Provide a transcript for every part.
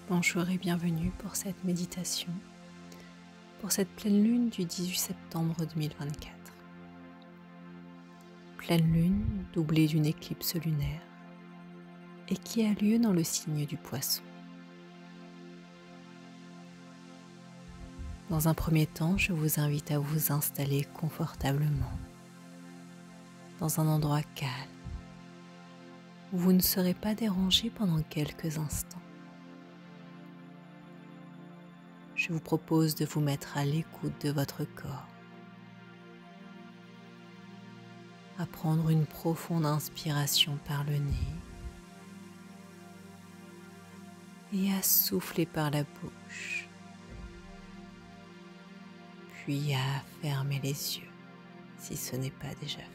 Bonjour et bienvenue pour cette méditation, pour cette pleine lune du 18 septembre 2024. Pleine lune doublée d'une éclipse lunaire et qui a lieu dans le signe du Poisson. Dans un premier temps, je vous invite à vous installer confortablement dans un endroit calme où vous ne serez pas dérangé pendant quelques instants. Je vous propose de vous mettre à l'écoute de votre corps, à prendre une profonde inspiration par le nez et à souffler par la bouche, puis à fermer les yeux si ce n'est pas déjà fait.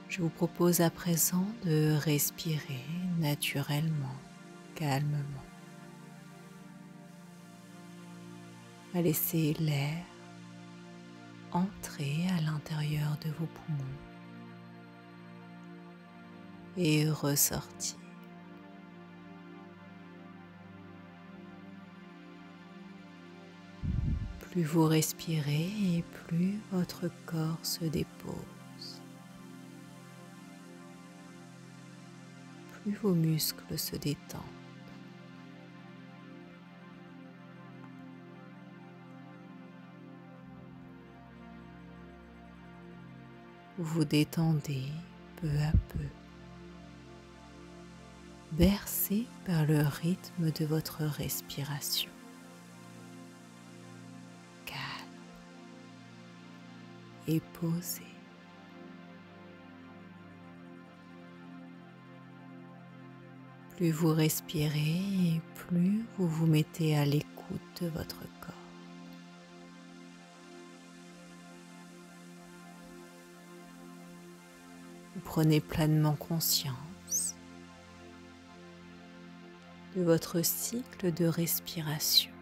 Je vous propose à présent de respirer naturellement, calmement, à laisser l'air entrer à l'intérieur de vos poumons et ressortir. Plus vous respirez et plus votre corps se dépose. Plus vos muscles se détendent. Vous vous détendez peu à peu, bercé par le rythme de votre respiration. Calme et posé. Plus vous respirez et plus vous vous mettez à l'écoute de votre corps. Vous prenez pleinement conscience de votre cycle de respiration.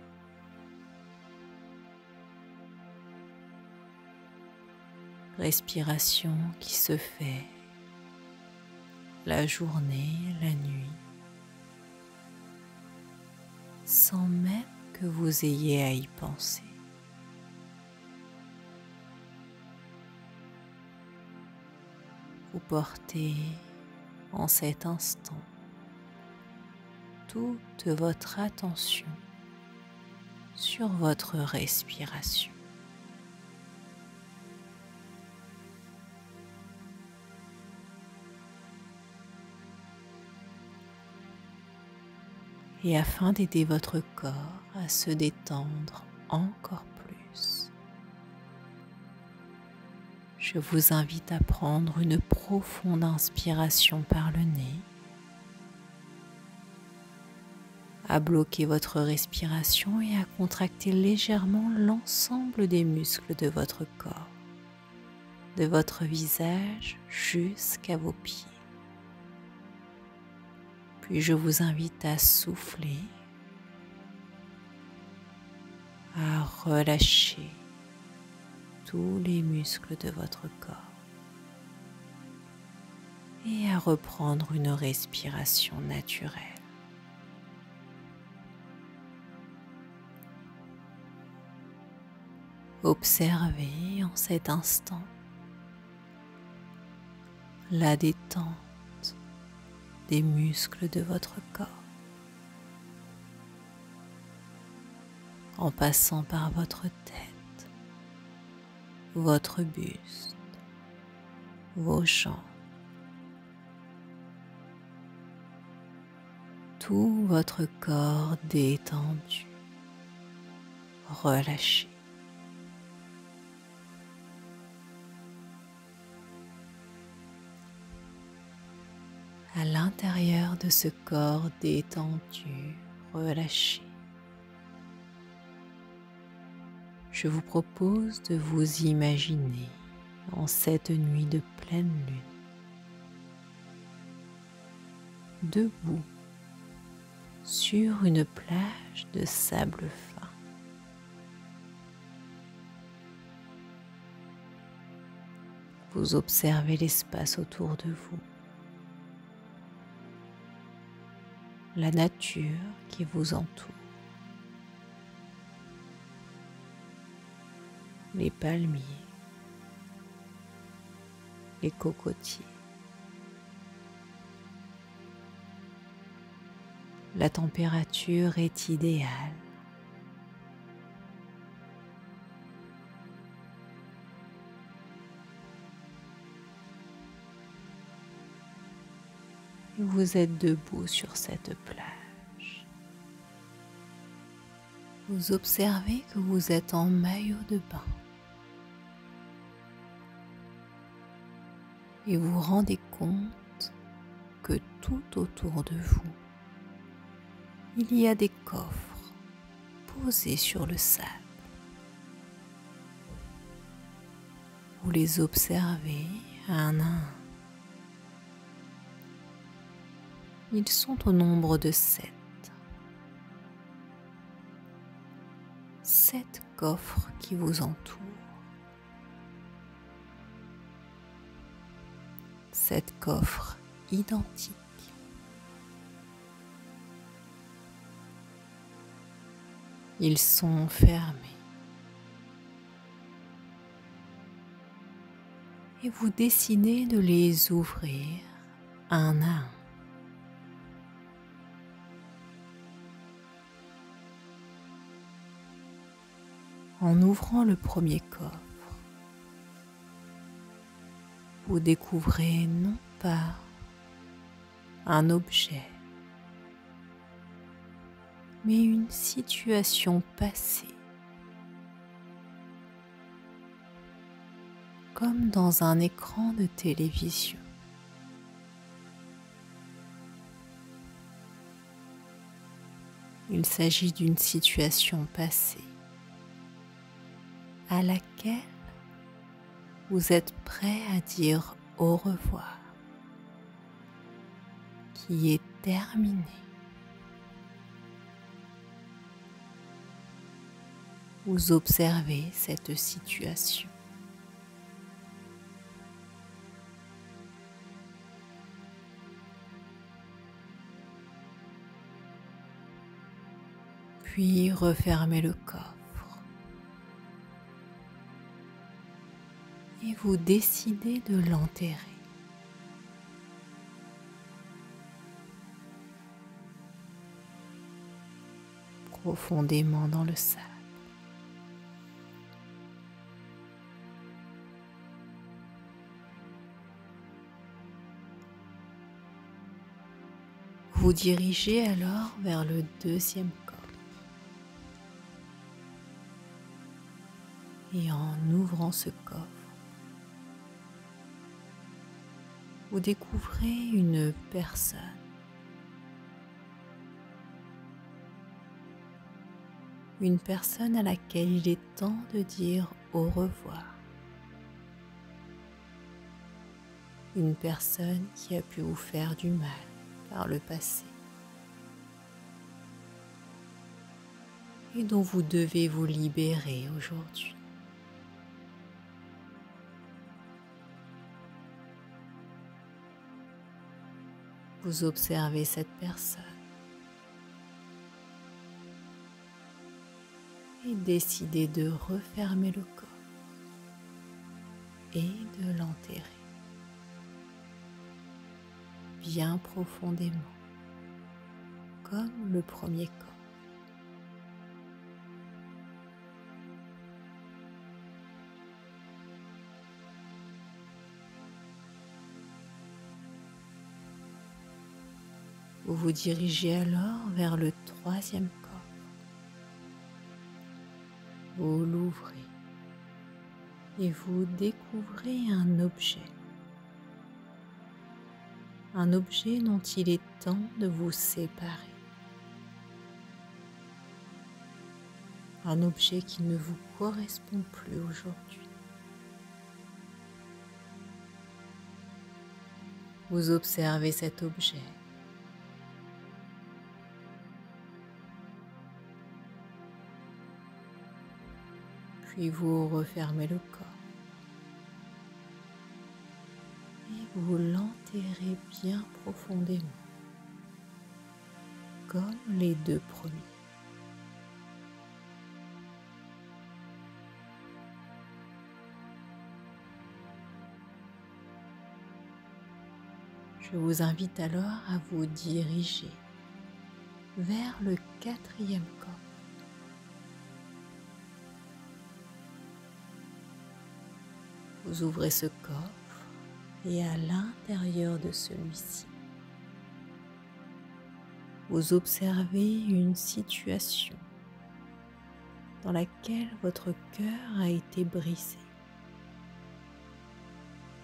Respiration qui se fait la journée, la nuit, sans même que vous ayez à y penser. Vous portez en cet instant toute votre attention sur votre respiration. Et afin d'aider votre corps à se détendre encore plus, je vous invite à prendre une profonde inspiration par le nez, à bloquer votre respiration et à contracter légèrement l'ensemble des muscles de votre corps, de votre visage jusqu'à vos pieds. Puis je vous invite à souffler, à relâcher tous les muscles de votre corps et à reprendre une respiration naturelle. Observez en cet instant la détente des muscles de votre corps, en passant par votre tête, votre buste, vos jambes, tout votre corps détendu, relâché. À l'intérieur de ce corps détendu, relâché, je vous propose de vous imaginer en cette nuit de pleine lune, debout sur une plage de sable fin. Vous observez l'espace autour de vous, la nature qui vous entoure, les palmiers, les cocotiers. La température est idéale. Et vous êtes debout sur cette plage. Vous observez que vous êtes en maillot de bain. Et vous rendez compte que tout autour de vous, il y a des coffres posés sur le sable. Vous les observez un à un. Ils sont au nombre de 7. 7 coffres qui vous entourent. 7 coffres identiques. Ils sont fermés. Et vous décidez de les ouvrir un à un. En ouvrant le premier coffre, vous découvrez non pas un objet, mais une situation passée, comme dans un écran de télévision. Il s'agit d'une situation passée à laquelle vous êtes prêt à dire au revoir, qui est terminée. Vous observez cette situation. Puis refermez le coffre. Et vous décidez de l'enterrer. Profondément dans le sable. Vous dirigez alors vers le deuxième coffre. Et en ouvrant ce coffre, vous découvrez une personne. Une personne à laquelle il est temps de dire au revoir. Une personne qui a pu vous faire du mal par le passé. Et dont vous devez vous libérer aujourd'hui. Vous observez cette personne et décidez de refermer le coffre et de l'enterrer bien profondément, comme le premier coffre. Vous vous dirigez alors vers le troisième coffre. Vous l'ouvrez et vous découvrez un objet. Un objet dont il est temps de vous séparer. Un objet qui ne vous correspond plus aujourd'hui. Vous observez cet objet. Puis vous refermez le corps et vous l'enterrez bien profondément comme les deux premiers. Je vous invite alors à vous diriger vers le quatrième coffre. Vous ouvrez ce coffre et à l'intérieur de celui-ci, vous observez une situation dans laquelle votre cœur a été brisé,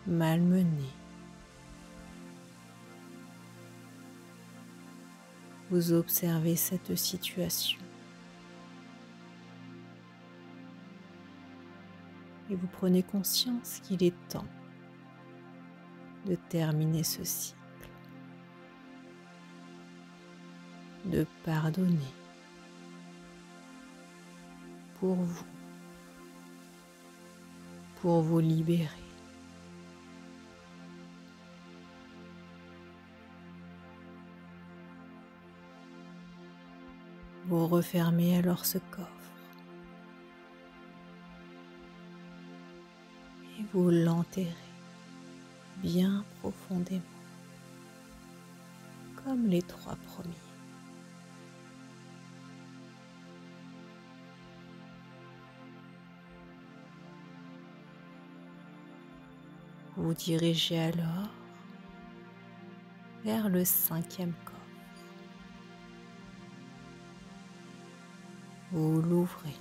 malmené. Vous observez cette situation et vous prenez conscience qu'il est temps de terminer ce cycle, de pardonner pour vous libérer. Vous refermez alors ce coffre et vous l'enterrez bien profondément, comme les trois premiers. Vous vous dirigez alors vers le cinquième coffre. Vous l'ouvrez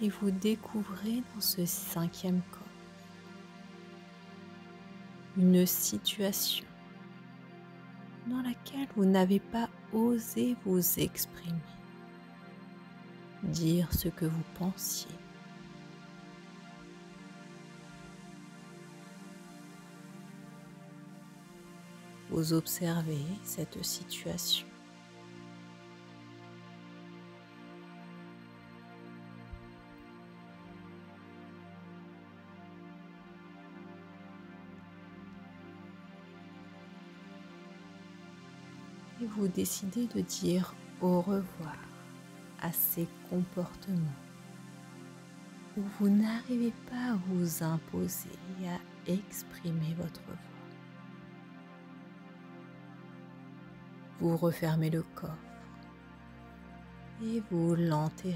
et vous découvrez dans ce cinquième coffre une situation dans laquelle vous n'avez pas osé vous exprimer, dire ce que vous pensiez. Vous observez cette situation. Et vous décidez de dire au revoir à ces comportements où vous n'arrivez pas à vous imposer et à exprimer votre voix. Vous refermez le coffre et vous l'enterrez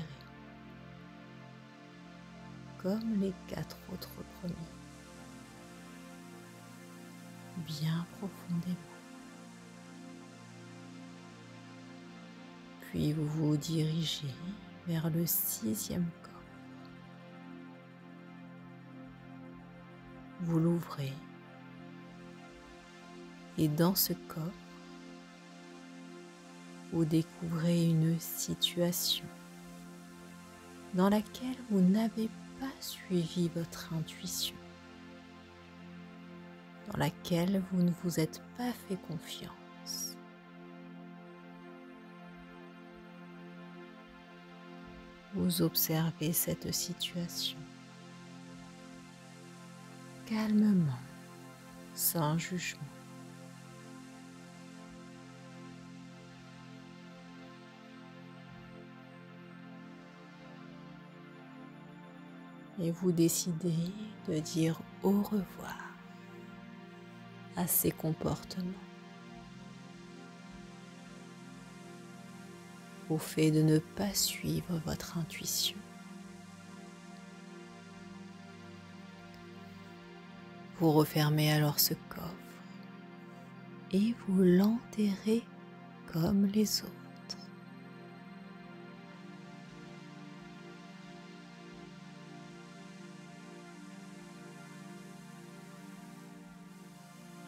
comme les 4 autres premiers, bien profondément. Puis vous vous dirigez vers le 6e coffre. Vous l'ouvrez et dans ce coffre, vous découvrez une situation dans laquelle vous n'avez pas suivi votre intuition, dans laquelle vous ne vous êtes pas fait confiance. Vous observez cette situation calmement, sans jugement. Et vous décidez de dire au revoir à ces comportements, au fait de ne pas suivre votre intuition. Vous refermez alors ce coffre et vous l'enterrez comme les autres.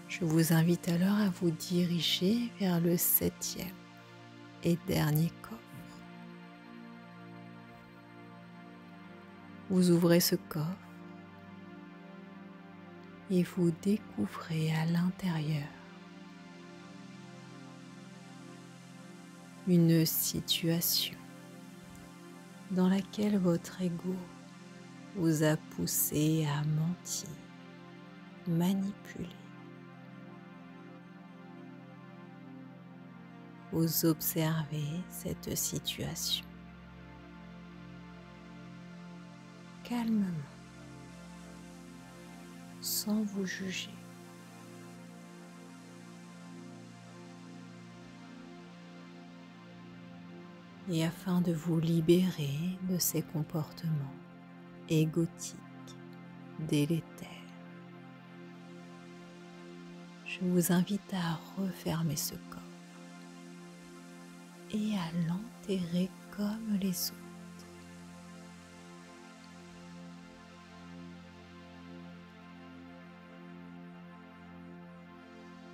Je vous invite alors à vous diriger vers le 7e et dernier coffre. Vous ouvrez ce coffre et vous découvrez à l'intérieur une situation dans laquelle votre ego vous a poussé à mentir, manipuler. Vous observez cette situation calmement, sans vous juger. Et afin de vous libérer de ces comportements égotiques, délétères, je vous invite à refermer ce corps et à l'enterrer comme les autres.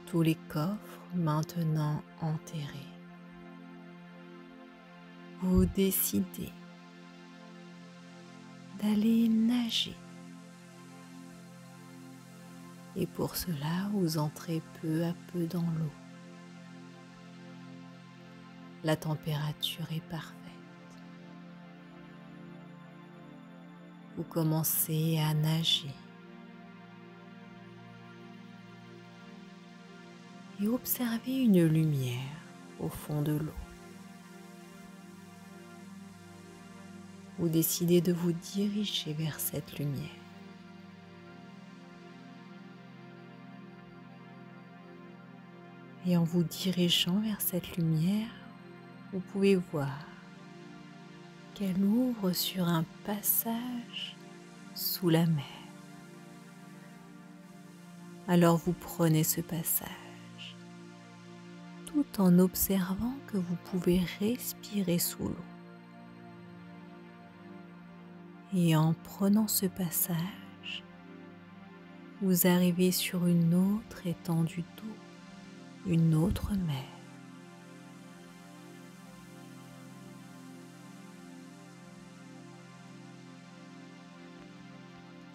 Tous les coffres maintenant enterrés, vous décidez d'aller nager. Et pour cela, vous entrez peu à peu dans l'eau. La température est parfaite. Vous commencez à nager. Et observez une lumière au fond de l'eau. Vous décidez de vous diriger vers cette lumière. Et en vous dirigeant vers cette lumière, vous pouvez voir qu'elle ouvre sur un passage sous la mer. Alors vous prenez ce passage, tout en observant que vous pouvez respirer sous l'eau. Et en prenant ce passage, vous arrivez sur une autre étendue d'eau, une autre mer.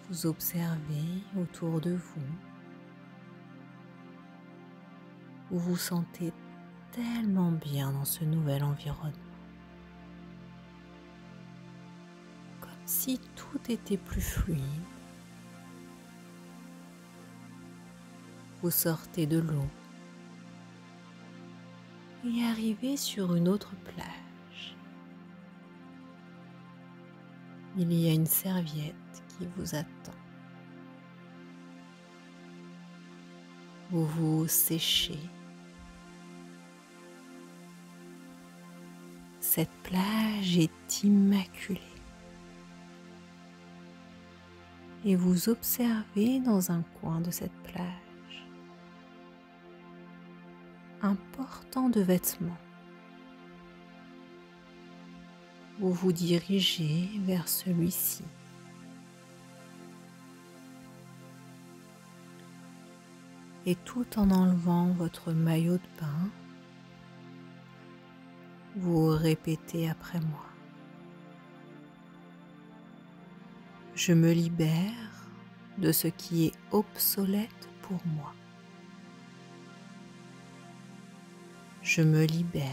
Vous observez autour de vous. Vous vous sentez tellement bien dans ce nouvel environnement. Comme si tout était plus fluide. Vous sortez de l'eau et arrivez sur une autre plage. Il y a une serviette qui vous attend. Vous vous séchez. Cette plage est immaculée. Et vous observez dans un coin de cette plage un portant de vêtements. Vous vous dirigez vers celui-ci. Et tout en enlevant votre maillot de bain, vous répétez après moi. Je me libère de ce qui est obsolète pour moi. Je me libère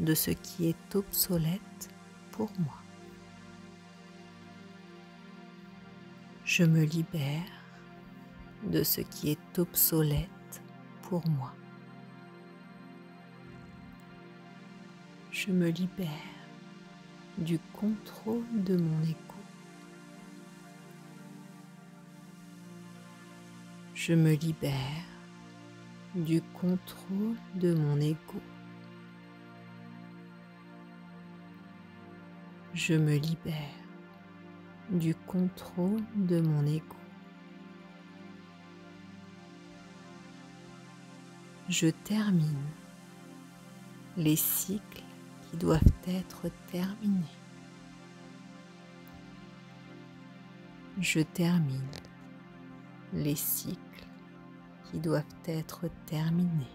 de ce qui est obsolète pour moi. Je me libère de ce qui est obsolète pour moi. Je me libère du contrôle de mon ego. Je me libère du contrôle de mon ego. Je me libère du contrôle de mon ego. Je termine les cycles qui doivent être terminés. Je termine les cycles qui doivent être terminés.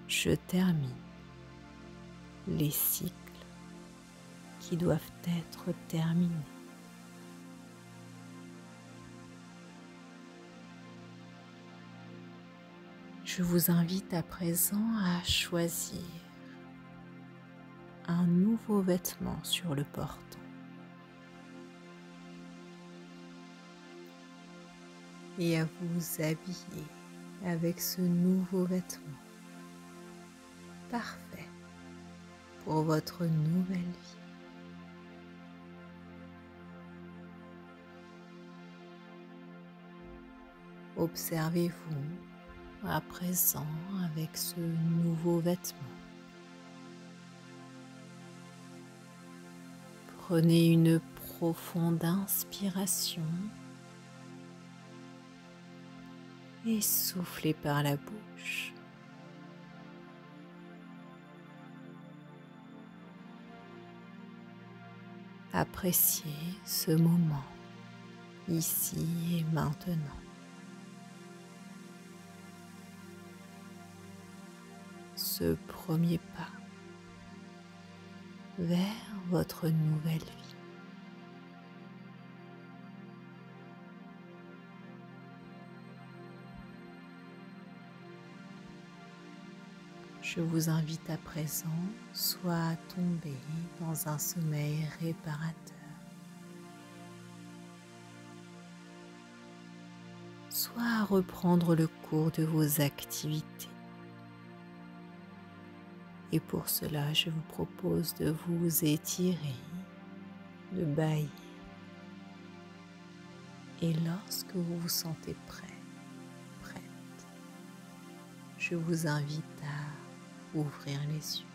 Je termine les cycles qui doivent être terminés. Je vous invite à présent à choisir un nouveau vêtement sur le portant. Et à vous habiller avec ce nouveau vêtement parfait pour votre nouvelle vie. Observez-vous à présent avec ce nouveau vêtement. Prenez une profonde inspiration et soufflez par la bouche. Appréciez ce moment, ici et maintenant. Ce premier pas vers votre nouvelle vie. Je vous invite à présent soit à tomber dans un sommeil réparateur, soit à reprendre le cours de vos activités. Et pour cela, je vous propose de vous étirer, de bâiller. Et lorsque vous vous sentez prêt, prête, je vous invite à ouvrir les yeux.